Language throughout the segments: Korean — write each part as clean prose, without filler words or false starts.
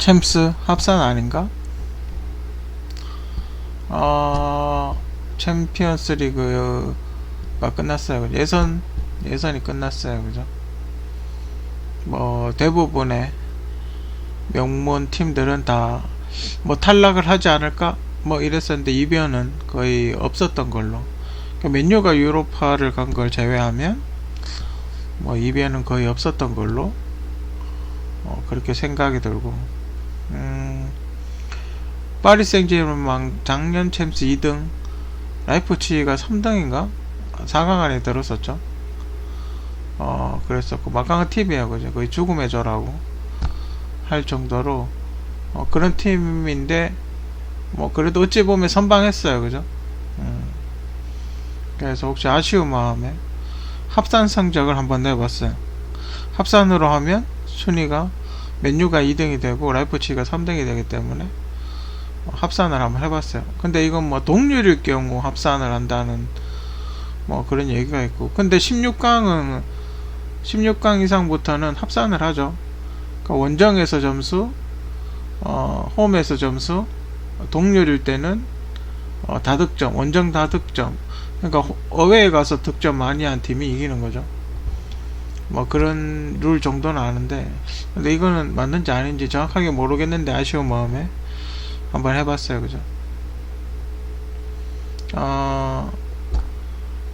챔스 합산 아닌가? 챔피언스 리그가 끝났어요. 예선이 끝났어요. 그죠? 뭐 대부분의 명문 팀들은 다 뭐 탈락을 하지 않을까 뭐 이랬었는데 이변은 거의 없었던 걸로. 그러니까 맨유가 유로파를 간 걸 제외하면 뭐 이변은 거의 없었던 걸로 그렇게 생각이 들고, 파리 생제르맹 작년 챔스 2등, 라이프치히가 3등인가 4강 안에 들었었죠. 그랬었고 막강한 팀이에요. 그죠? 거의 죽음의 조라고 할 정도로 그런 팀인데 뭐 그래도 어찌 보면 선방했어요. 그죠? 그래서 혹시 아쉬운 마음에 합산 성적을 한번 내봤어요. 합산으로 하면 순위가 맨유가 2등이 되고 라이프치히가 3등이 되기 때문에 합산을 한번 해봤어요. 근데 이건 뭐 동률일 경우 합산을 한다는 뭐 그런 얘기가 있고, 근데 16강 이상부터는 합산을 하죠. 그러니까 원정에서 점수, 홈에서 점수, 동률일 때는 다득점, 원정 다득점. 그러니까 어웨이에 가서 득점 많이 한 팀이 이기는 거죠. 뭐 그런 룰 정도는 아는데, 근데 이거는 맞는지 아닌지 정확하게 모르겠는데 아쉬운 마음에 한번 해봤어요. 그죠?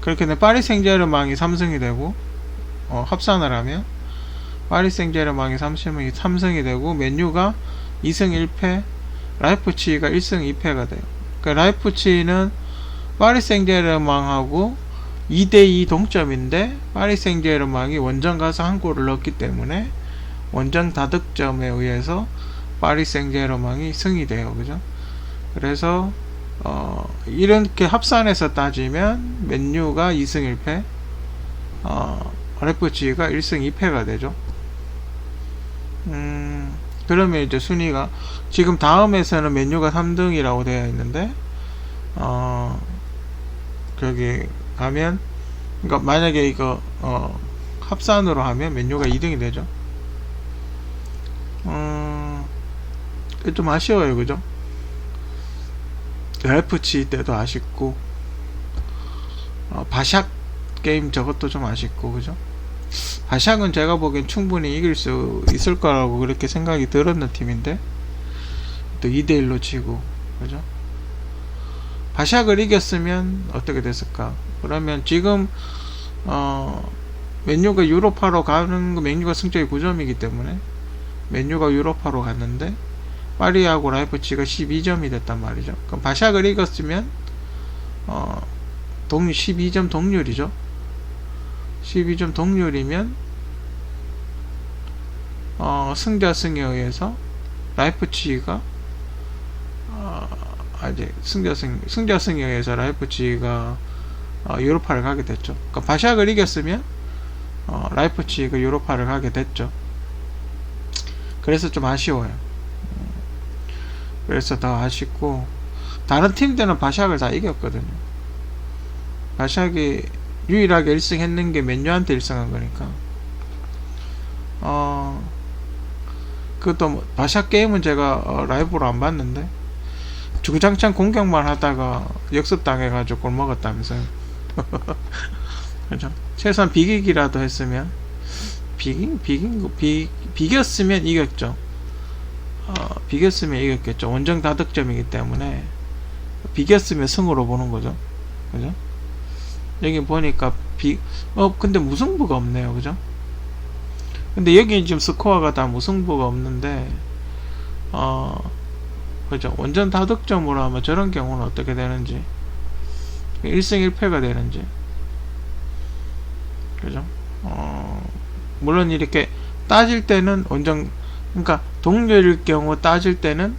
그렇게 파리 생제르맹이 3승이 되고, 합산을 하면 파리 생제르맹이 3승이 되고 맨유가 2승 1패, 라이프치히가 1승 2패가 돼요. 그러니까 라이프치히는 파리 생제르맹하고 2대2 동점인데 파리 생제르맹이 원정 가서 한 골을 넣었기 때문에 원정 다득점에 의해서 파리 생제르맹이 승이 돼요. 그죠? 그래서 이렇게 합산해서 따지면 맨유가 2승 1패, 라이프치히가 1승 2패가 되죠. 그러면 이제 순위가 지금 다음에서는 맨유가 3등이라고 되어 있는데, 거기 가면, 그러니까 만약에 이거 합산으로 하면 맨유가 2등이 되죠. 좀 아쉬워요. 그죠? 라이프치히 때도 아쉽고, 바샥 게임 저것도 좀 아쉽고. 그죠? 바샥은 제가 보기엔 충분히 이길 수 있을 거라고 그렇게 생각이 들었는 팀인데 또 2대1로 지고. 그죠? 바샥을 이겼으면 어떻게 됐을까? 그러면 지금 맨유가 유로파로 가는 거, 맨유가 승점이 9점이기 때문에 맨유가 유로파로 갔는데 파리하고 라이프치히가 12점이 됐단 말이죠. 그럼 바샥을 이겼으면 12점 동률이죠. 12점 동률이면 승자승에 의해서 라이프치히가 승자승에 의해서 라이프치히가 유로파를 가게 됐죠. 그러니까 바샥을 이겼으면 라이프치히가 유로파를 가게 됐죠. 그래서 좀 아쉬워요. 그래서 더 아쉽고, 다른 팀들은 바샥을 다 이겼거든요. 바샥이 유일하게 1승 했는 게 맨유한테 1승 한 거니까. 그것도 바샥 게임은 제가 라이브로 안 봤는데 주구장창 공격만 하다가 역습 당해가지고 골 먹었다면서요. 그죠? 최소한 비기기라도 했으면, 비겼으면 이겼죠. 비겼으면 이겼겠죠. 원정 다득점이기 때문에 비겼으면 승으로 보는 거죠. 그죠? 여기 보니까 근데 무승부가 없네요. 그죠? 근데 여기 지금 스코어가 다 무승부가 없는데, 그죠? 원전 다득점으로 하면 저런 경우는 어떻게 되는지, 1승 1패가 되는지. 그죠? 물론 이렇게 따질 때는 그러니까 동률일 경우 따질 때는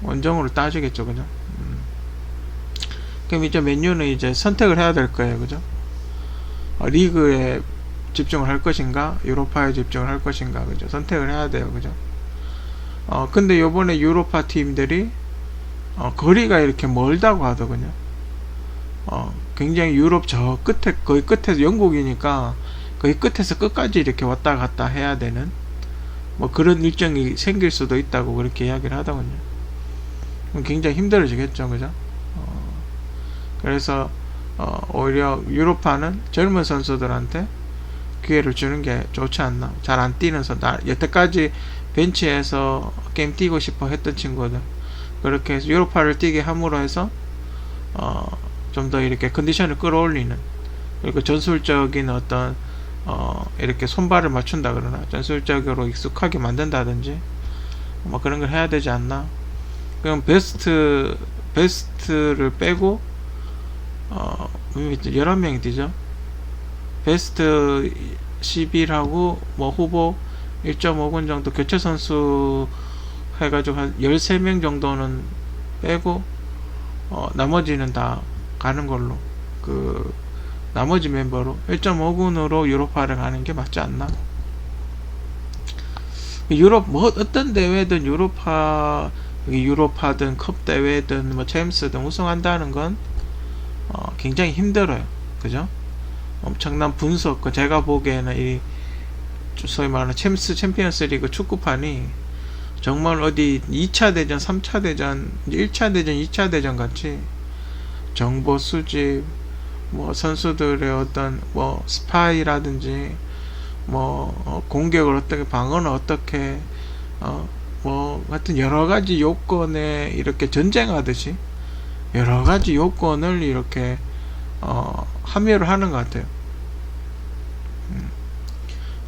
원정으로 따지겠죠. 그죠? 그럼 이제 맨유는 이제 선택을 해야 될 거예요. 그죠? 리그에 집중을 할 것인가, 유로파에 집중을 할 것인가. 그죠? 선택을 해야 돼요. 그죠? 근데 요번에 유로파 팀들이 거리가 이렇게 멀다고 하더군요. 굉장히 유럽 저 끝에, 거의 끝에서, 영국이니까 거의 끝에서 끝까지 이렇게 왔다 갔다 해야 되는 뭐 그런 일정이 생길 수도 있다고 그렇게 이야기를 하더군요. 굉장히 힘들어지겠죠, 그죠? 그래서 오히려 유로파는 젊은 선수들한테 기회를 주는 게 좋지 않나. 잘 안 뛰는 선수, 여태까지 벤치에서 게임 뛰고 싶어 했던 친구들, 그렇게 해서 유로파를 뛰게 함으로 해서 좀 더 이렇게 컨디션을 끌어올리는, 그리고 전술적인 어떤 이렇게 손발을 맞춘다 그러나 전술적으로 익숙하게 만든다든지 뭐 그런 걸 해야 되지 않나. 그럼 베스트를 빼고 11명이 뛰죠. 베스트 11하고 뭐 후보 1.5군 정도 교체 선수 해가지고 한 13명 정도는 빼고 나머지는 다 가는 걸로, 그 나머지 멤버로 1.5군으로 유로파를 가는 게 맞지 않나. 유럽 뭐 어떤 대회든 유로파든 컵 대회든 뭐 챔스든 우승한다는 건 굉장히 힘들어요, 그죠? 엄청난 분석, 제가 보기에는 이 소위 말하는 챔피언스 리그 축구판이 정말 어디 2차 대전, 3차 대전, 1차 대전, 2차 대전 같이 정보 수집, 뭐 선수들의 어떤 뭐 스파이라든지 뭐 공격을 어떻게, 방어는 어떻게, 뭐 하여튼 여러 가지 요건에 이렇게 전쟁하듯이 여러 가지 요건을 이렇게 함유를 하는 것 같아요.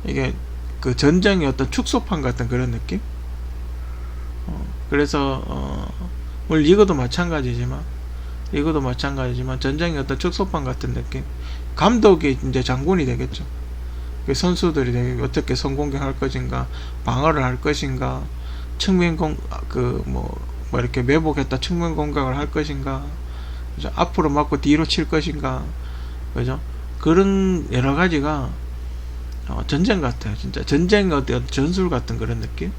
이게 그 전쟁의 어떤 축소판 같은 그런 느낌? 그래서 물론 리그도 마찬가지지만 전쟁의 어떤 축소판 같은 느낌. 감독이 이제 장군이 되겠죠. 그 선수들이 어떻게 성공격할 것인가, 방어를 할 것인가, 뭐 이렇게 매복했다 측면 공격을 할 것인가, 그죠? 앞으로 맞고 뒤로 칠 것인가, 그죠? 그런 여러 가지가 전쟁 같아요. 진짜 전쟁 어떤 전술 같은 그런 느낌,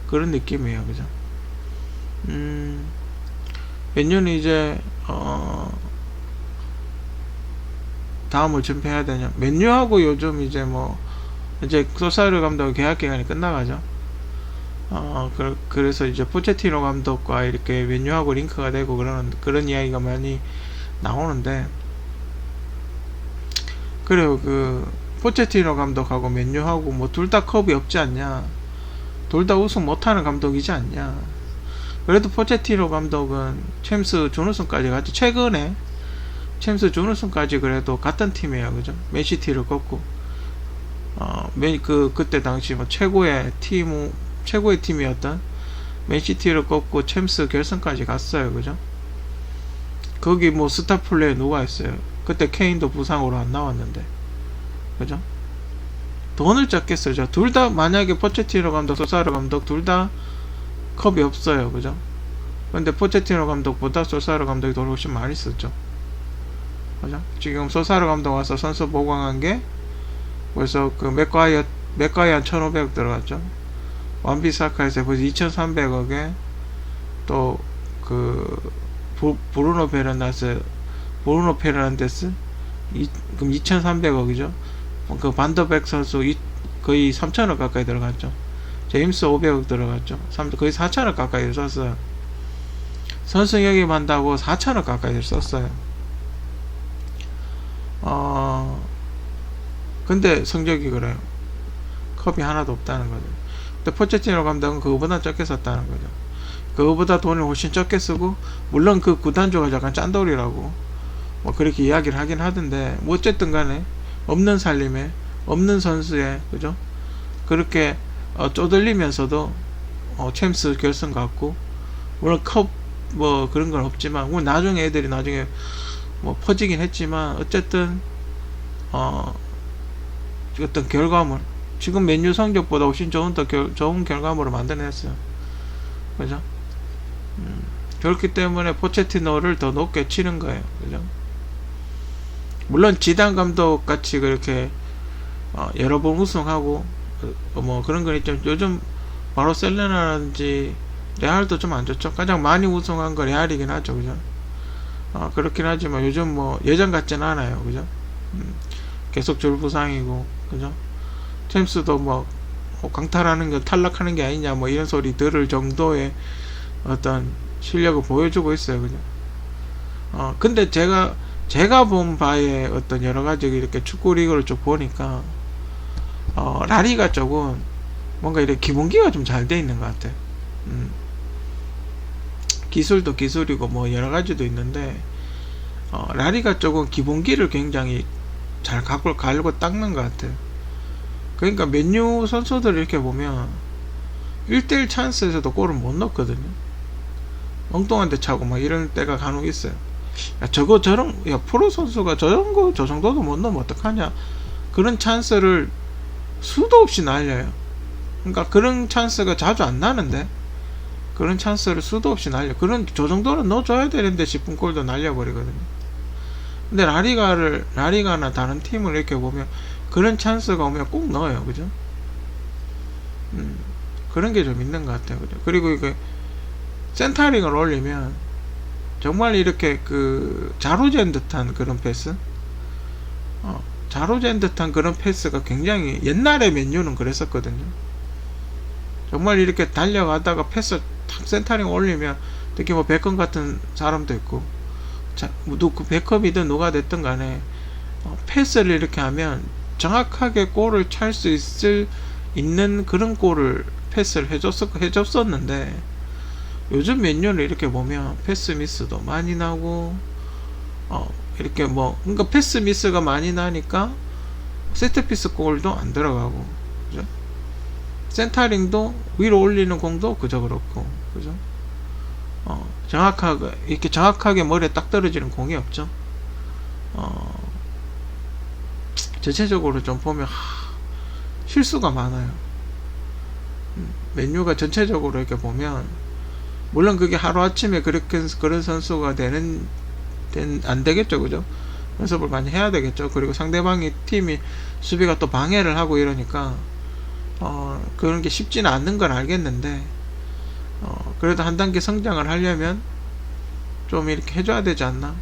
그런 느낌이에요, 그죠? 맨유는 이제 다음을 준비해야 되냐. 맨유하고 요즘 이제 뭐 이제 소사르 감독 계약 기간이 끝나가죠. 그래서 이제 포체티노 감독과 이렇게 맨유하고 링크가 되고 그런 이야기가 많이 나오는데, 그래요. 그 포체티노 감독하고 맨유하고 뭐 둘 다 컵이 없지 않냐, 둘 다 우승 못하는 감독이지 않냐. 그래도 포체티노 감독은 챔스 준우승까지 갔죠. 최근에 챔스 준우승까지 그래도 같은 팀이에요, 그죠? 맨시티를 꺾고 그때 당시 뭐 최고의 팀이었던 맨시티를 꺾고 챔스 결승까지 갔어요, 그죠? 거기 뭐 스타 플레이 누가 했어요? 그때 케인도 부상으로 안 나왔는데, 그죠? 돈을 적게 쓰죠. 둘 다 만약에 포체티노 감독, 소사르 감독 둘 다 컵이 없어요, 그죠? 근데 포체티노 감독보다 소사르 감독이 돈을 훨씬 많이 썼죠, 그죠? 지금 소사르 감독 와서 선수 보강한 게 벌써 그 맥과이어 한 1,500억 들어갔죠. 완비사카에서 벌써 2,300억에 또 그 브루노 페르난데스 그럼 2,300억이죠. 그 반더백 선수 거의 3,000억 가까이 들어갔죠. 제임스 500억 들어갔죠. 거의 4,000억 가까이 썼어요. 선수 영입한다고 4,000억 가까이 썼어요. 근데 성적이 그래요. 컵이 하나도 없다는 거죠. 근데 포체티노 감독은 그거보다 적게 썼다는 거죠. 그거보다 돈을 훨씬 적게 쓰고, 물론 그 구단주가 약간 짠돌이라고 뭐 그렇게 이야기를 하긴 하던데, 뭐 어쨌든 간에 없는 살림에 없는 선수에, 그죠? 그렇게 쪼들리면서도 챔스 결승 갔고, 물론 컵 뭐 그런 건 없지만, 물론 나중에 애들이 나중에 뭐 퍼지긴 했지만, 어쨌든 어떤 결과물, 지금 맨유 성적보다 훨씬 좋은 결과물을 만들어냈어요, 그죠? 그렇기 때문에 포체티노를 더 높게 치는 거예요, 그죠? 물론 지단 감독 같이 그렇게 여러 번 우승하고 뭐 그런 건 있죠. 요즘 바르셀로나라든지 레알도 좀 안 좋죠. 가장 많이 우승한 거 레알이긴 하죠, 그죠? 그렇긴 하지만 요즘 뭐 예전 같진 않아요, 그죠? 계속 줄부상이고, 그죠? 챔스도 뭐 강탈하는 게 탈락하는 게 아니냐 뭐 이런 소리 들을 정도의 어떤 실력을 보여주고 있어요. 그죠? 근데 제가 본 바에 어떤 여러 가지 이렇게 축구 리그를 쭉 보니까 라리가 쪽은 뭔가 이렇게 기본기가 좀 잘 돼 있는 것 같아요. 기술도 기술이고 뭐 여러 가지도 있는데 라리가 쪽은 기본기를 굉장히 잘 갈고 닦는 것 같아요. 그러니까 맨유 선수들 이렇게 보면 1대1 찬스에서도 골을 못 넣거든요. 엉뚱한 데 차고 막 이런 때가 간혹 있어요. 야, 프로 선수가 저 정도도 못 넣으면 어떡하냐. 그런 찬스를 수도 없이 날려요. 그러니까 그런 찬스가 자주 안 나는데, 그런 찬스를 수도 없이 날려. 저 정도는 넣어줘야 되는데 싶은 골도 날려버리거든요. 근데 라리가나 다른 팀을 이렇게 보면 그런 찬스가 오면 꼭 넣어요. 그죠? 그런 게 좀 있는 것 같아요. 그죠? 그리고 이게 센터링을 올리면 정말 이렇게 자로잰 듯한 그런 패스, 자로잰 듯한 그런 패스가 굉장히, 옛날에 맨유는 그랬었거든요. 정말 이렇게 달려가다가 패스 탁 센터링 올리면, 특히 뭐 베컴 같은 사람도 있고, 베컴이든 누가 됐든 간에 패스를 이렇게 하면 정확하게 골을 찰 수 있는 그런 골을 패스를 해줬었는데, 요즘 맨유를 이렇게 보면 패스 미스도 많이 나고, 이렇게 그러니까 패스 미스가 많이 나니까 세트피스 골도 안 들어가고, 그죠? 센터링도 위로 올리는 공도 그저 그렇고, 그죠? 정확하게 머리에 딱 떨어지는 공이 없죠. 전체적으로 좀 보면 실수가 많아요. 맨유가 전체적으로 이렇게 보면, 물론 그게 하루아침에 그런 선수가 안 되겠죠. 그죠? 연습을 많이 해야 되겠죠. 그리고 상대방이 팀이 수비가 또 방해를 하고 이러니까 그런 게 쉽지는 않는 건 알겠는데, 그래도 한 단계 성장을 하려면 좀 이렇게 해줘야 되지 않나.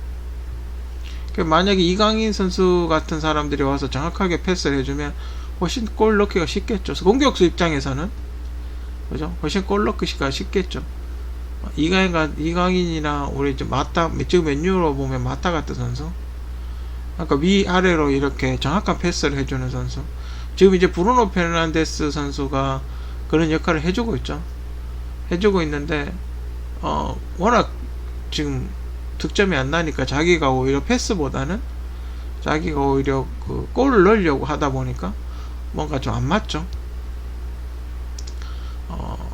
만약에 이강인 선수 같은 사람들이 와서 정확하게 패스를 해주면 훨씬 골 넣기가 쉽겠죠. 공격수 입장에서는, 그죠? 훨씬 골 넣기가 쉽겠죠. 이강인이나 우리 지금 맨유로 보면 마타 같은 선수, 그러니까 위아래로 이렇게 정확한 패스를 해주는 선수. 지금 이제 브루노 페르난데스 선수가 그런 역할을 해주고 있죠. 해주고 있는데, 워낙 지금 득점이 안 나니까 자기가 오히려 패스보다는 자기가 오히려 골을 넣으려고 하다 보니까 뭔가 좀 안 맞죠.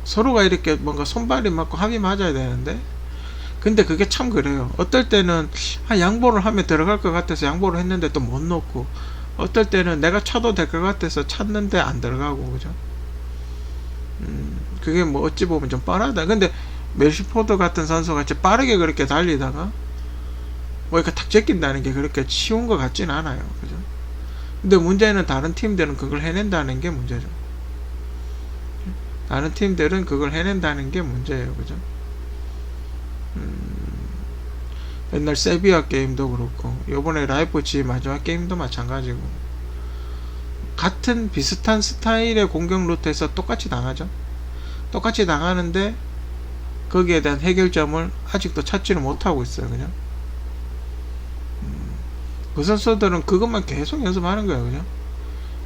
서로가 이렇게 뭔가 손발이 맞고 합이 맞아야 되는데, 근데 그게 참 그래요. 어떨 때는 양보를 하면 들어갈 것 같아서 양보를 했는데 또 못 넣고, 어떨 때는 내가 차도 될 것 같아서 찼는데 안 들어가고, 그죠? 그게 어찌 보면 좀 뻔하다. 근데 멜시포드 같은 선수가 같이 빠르게 그렇게 달리다가 이렇게 탁 제낀다는 게 그렇게 쉬운 것 같진 않아요. 그죠? 근데 문제는 다른 팀들은 그걸 해낸다는 게 문제죠. 다른 팀들은 그걸 해낸다는 게 문제예요. 그죠? 옛날 세비야 게임도 그렇고, 요번에 라이프치히 마지막 게임도 마찬가지고, 같은 비슷한 스타일의 공격 루트에서 똑같이 당하죠. 똑같이 당하는데 거기에 대한 해결점을 아직도 찾지를 못하고 있어요. 그죠? 그 선수들은 그것만 계속 연습하는 거예요. 그죠?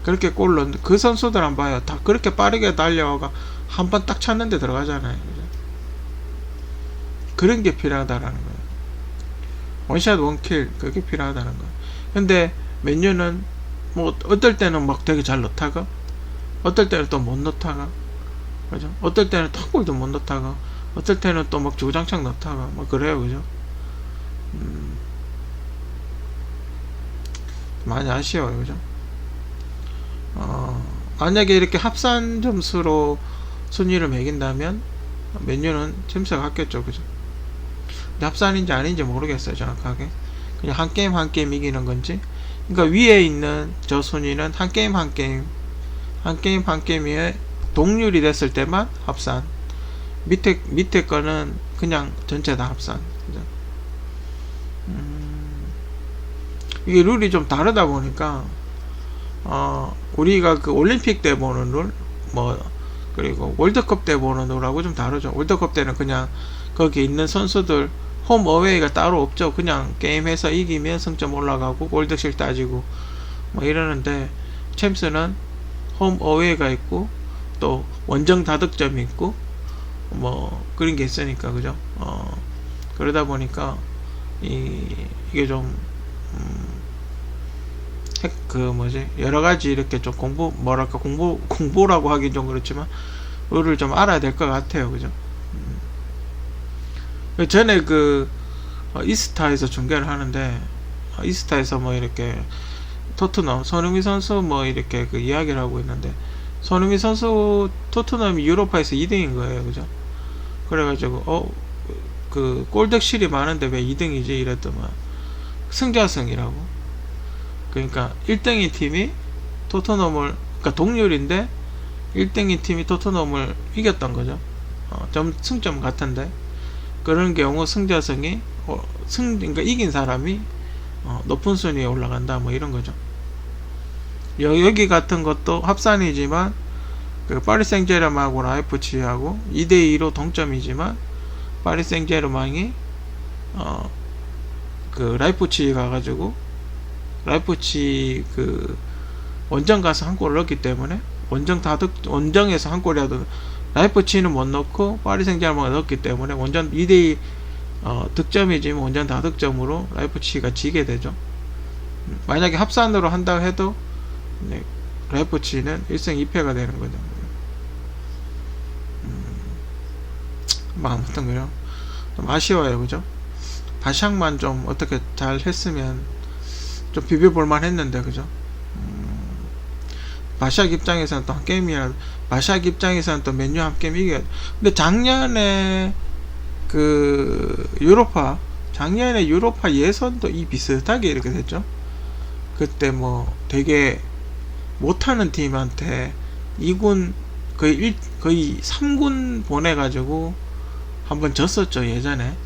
그렇게 골 넣는, 그 선수들 안 봐요. 다 그렇게 빠르게 달려가 한 번 딱 찼는데 들어가잖아요. 그죠? 그런 게 필요하다라는 거예요. 원샷 원킬, 그게 필요하다는 거예요. 근데 맨유는 어떨 때는 되게 잘 넣다가, 어떨 때는 또 못 넣다가, 그죠? 어떨 때는 탁 골도 못 넣다가, 어떨 때는 또 주구장창 넣다가 그래요. 그죠? 많이 아쉬워요. 그죠? 만약에 이렇게 합산 점수로 순위를 매긴다면 맨유는 챔스가 같겠죠. 그죠? 근데 합산인지 아닌지 모르겠어요. 정확하게 그냥 한 게임 한 게임 이기는 건지. 그러니까 위에 있는 저 순위는 한 게임 한 게임에 동률이 됐을 때만 합산, 밑에 거는 그냥 전체 다 합산. 그죠? 이게 룰이 좀 다르다 보니까 우리가 그 올림픽 때 보는 룰, 뭐 그리고 월드컵 때 보는 노라고 좀 다르죠. 월드컵 때는 그냥 거기 있는 선수들 홈 어웨이가 따로 없죠. 그냥 게임해서 이기면 승점 올라가고 골드실 따지고 뭐 이러는데, 챔스는 홈 어웨이가 있고 또 원정 다득점이 있고 뭐 그런 게 있으니까, 그죠? 그러다 보니까 이게 좀 그 뭐지, 여러 가지 이렇게 좀 공부라고 하긴 좀 그렇지만 룰을 좀 알아야 될 것 같아요, 그죠? 전에 이스타에서 중계를 하는데, 이스타에서 뭐 이렇게 토트넘 손흥민 선수 뭐 이렇게 그 이야기를 하고 있는데, 손흥민 선수 토트넘이 유로파에서 2등인 거예요, 그죠? 그래가지고 그 골득실이 많은데 왜 2등이지 이랬더만 승자승이라고. 그러니까 1등인 팀이 토트넘을, 그러니까 동률인데 1등인 팀이 토트넘을 이겼던 거죠. 승점 같은데, 그런 경우 승자승이 그러니까 이긴 사람이 높은 순위에 올라간다 뭐 이런 거죠. 여기 같은 것도 합산이지만 그 파리 생제르맹하고 라이프치히하고 2대2로 동점이지만 파리 생제르맹이 그 라이프치히 가가지고 라이프치히 그 원정 가서 한 골을 넣었기 때문에 원정에서 한 골이라도, 라이프치히는 못 넣고 파리 생제르맹이 넣었기 때문에 원전 2대2 득점이지만 원전 다득점으로 라이프치히가 지게 되죠. 만약에 합산으로 한다 해도 라이프치히는 1승 2패가 되는 거죠. 아무튼 그래요. 좀 아쉬워요, 그죠? 바샥만 좀 어떻게 잘 했으면 좀 비벼볼만 했는데, 그죠? 바샥 입장에서는 또 한 게임이라, 바샥 입장에서는 또 맨유 한 게임 이겨야 돼. 근데 작년에 작년에 유로파 예선도 비슷하게 이렇게 됐죠. 그때 뭐 되게 못하는 팀한테 2군 거의 3군 보내가지고 한번 졌었죠, 예전에.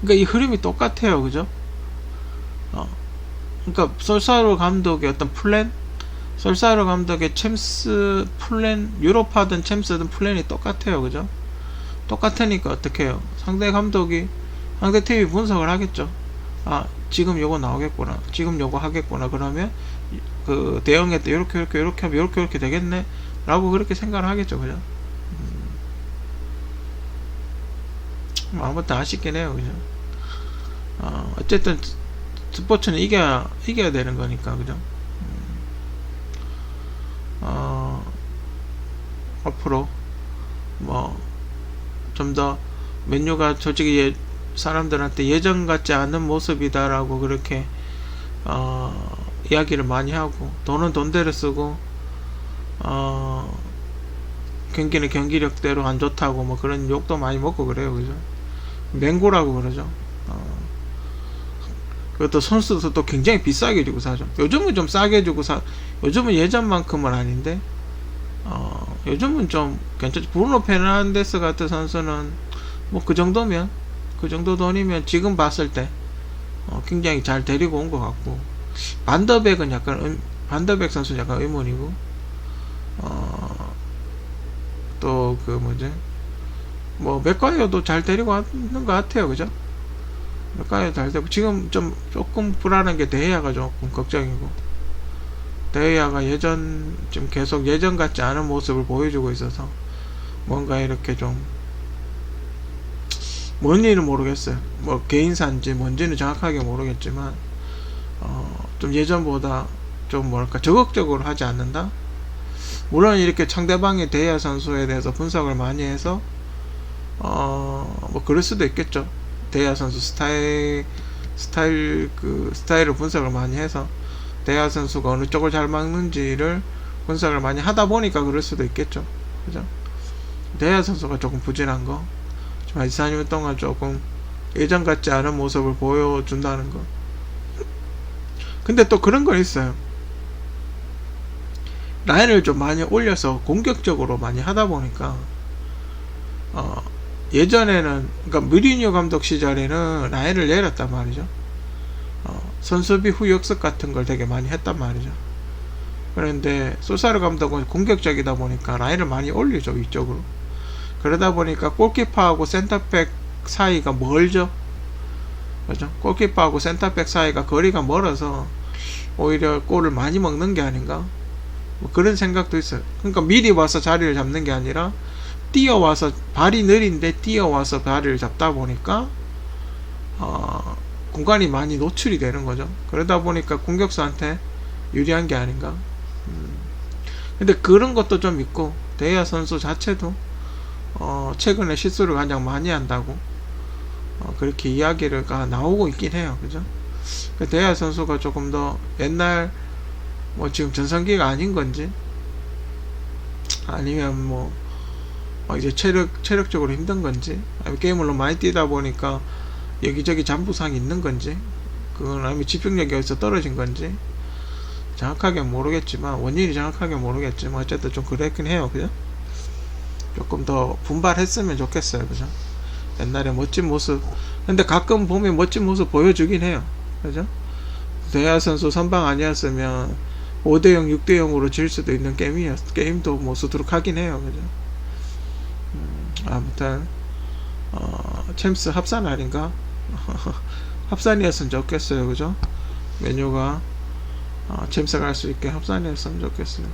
그러니까 이 흐름이 똑같아요, 그죠? 그러니까 솔사르 감독의 어떤 플랜, 솔사르 감독의 챔스 플랜, 유로파든 챔스든 플랜이 똑같아요, 그죠? 똑같으니까 어떻게 해요? 상대 팀이 분석을 하겠죠. 지금 요거 나오겠구나, 지금 요거 하겠구나, 그러면 그 대응에 때 이렇게 하면 이렇게 되겠네 라고 그렇게 생각을 하겠죠, 그죠? 아무튼 아쉽긴 해요, 그죠? 어쨌든 스포츠는 이겨야 되는 거니까, 그죠? 앞으로 뭐 좀 더 맨유가 솔직히 사람들한테 예전 같지 않은 모습이다라고 그렇게 이야기를 많이 하고, 돈은 돈대로 쓰고 경기는 경기력대로 안 좋다고 뭐 그런 욕도 많이 먹고 그래요, 그죠? 맹고라고 그러죠. 그것도 선수도 또 굉장히 비싸게 주고 사죠. 요즘은 좀 싸게 주고 요즘은 예전만큼은 아닌데 요즘은 좀 괜찮죠. 브루노 페르난데스 같은 선수는 뭐 그 정도 돈이면 지금 봤을 때 굉장히 잘 데리고 온 것 같고, 반더백 선수는 약간 의문이고, 또 뭐 맥과이어도 잘 데리고 왔는 것 같아요, 그죠? 맥과이어 잘 되고, 지금 조금 불안한 게 데헤아가 조금 걱정이고, 데헤아가 지금 계속 예전 같지 않은 모습을 보여주고 있어서 뭔가 이렇게 좀 뭔지는 모르겠어요. 뭐 개인사인지 뭔지는 정확하게 모르겠지만 좀 예전보다 좀 적극적으로 하지 않는다. 물론 이렇게 상대방의 데헤아 선수에 대해서 분석을 많이 해서 뭐 그럴 수도 있겠죠. 데헤아 선수 스타일을 분석을 많이 해서 데헤아 선수가 어느 쪽을 잘 막는지를 분석을 많이 하다 보니까 그럴 수도 있겠죠, 그죠? 데헤아 선수가 조금 부진한 거, 좀 4년 동안 조금 예전 같지 않은 모습을 보여준다는 거. 근데 또 그런 건 있어요. 라인을 좀 많이 올려서 공격적으로 많이 하다 보니까 예전에는, 그러니까 무리뉴 감독 시절에는 라인을 내렸단 말이죠. 선수비 후역습 같은 걸 되게 많이 했단 말이죠. 그런데 소사르 감독은 공격적이다 보니까 라인을 많이 올리죠, 위쪽으로. 그러다 보니까 골키퍼하고 센터백 사이가 멀죠. 그죠? 골키퍼하고 센터백 사이가 거리가 멀어서 오히려 골을 많이 먹는 게 아닌가, 뭐 그런 생각도 있어요. 그러니까 미리 와서 자리를 잡는 게 아니라 뛰어와서, 발이 느린데 뛰어와서 자리를 잡다 보니까 공간이 많이 노출이 되는 거죠. 그러다 보니까 공격수한테 유리한 게 아닌가. 근데 그런 것도 좀 있고, 데야 선수 자체도 최근에 실수를 가장 많이 한다고 그렇게 이야기가 나오고 있긴 해요. 그죠? 데야 선수가 조금 더 옛날 뭐 지금 전성기가 아닌 건지, 아니면 뭐 이제 체력적으로 힘든 건지, 아니면 게임을 너무 많이 뛰다 보니까 여기저기 잠부상이 있는 건지, 그건 아니면 집중력이 어디서 떨어진 건지 정확하게 모르겠지만, 원인이 정확하게 모르겠지만 어쨌든 좀 그랬긴 해요. 그죠? 조금 더 분발했으면 좋겠어요. 그죠? 옛날에 멋진 모습, 근데 가끔 보면 멋진 모습 보여주긴 해요. 그죠? 대야 선수 선방 아니었으면 5대0 6대0으로 질 수도 있는 게임도 뭐 수두룩하긴 해요. 그죠? 아무튼 챔스 합산 아닌가? 합산이었으면 좋겠어요. 그죠? 메뉴가 챔스 갈 수 있게 합산이었으면 좋겠어요.